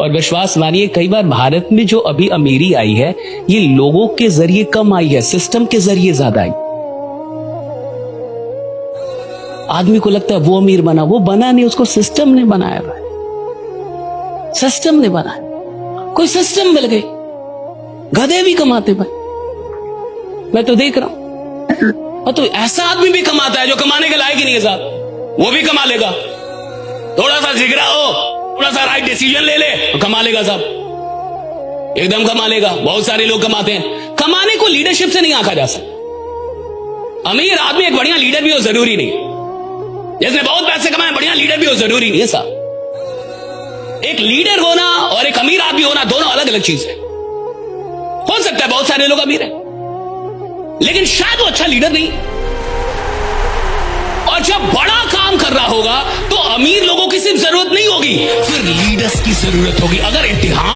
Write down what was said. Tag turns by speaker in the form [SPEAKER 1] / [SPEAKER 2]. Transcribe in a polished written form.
[SPEAKER 1] और विश्वास मानिए कई बार भारत में जो अभी अमीरी आई है ये लोगों के जरिए कम आई है, सिस्टम के जरिए ज्यादा आई। आदमी को लगता है वो अमीर बना, वो बना नहीं, उसको सिस्टम ने बनाया भाई, सिस्टम ने बनाया। कोई सिस्टम मिल गई, गधे भी कमाते भाई, मैं तो देख रहा हूं। तो ऐसा आदमी भी कमाता है जो कमाने के लायक ही नहीं है साहब, वो भी कमा लेगा। थोड़ा सा जिगरा हो, थोड़ा सा राइट डिसीजन ले ले तो कमा लेगा साहब, एकदम कमा लेगा। बहुत सारे लोग कमाते हैं। कमाने को लीडरशिप से नहीं आंका जा सकता। अमीर आदमी एक बढ़िया लीडर भी हो जरूरी नहीं, जिसने बहुत पैसे कमाए बढ़िया लीडर भी हो जरूरी नहीं है साहब। एक लीडर होना और एक अमीर आदमी होना दोनों अलग अलग चीज है। हो सकता है बहुत सारे लोग अमीर हैं लेकिन शायद वो अच्छा लीडर नहीं। और जब बड़ा काम कर रहा होगा तो अमीर लोगों की सिर्फ जरूरत नहीं होगी, फिर लीडर्स की जरूरत होगी। अगर इतिहास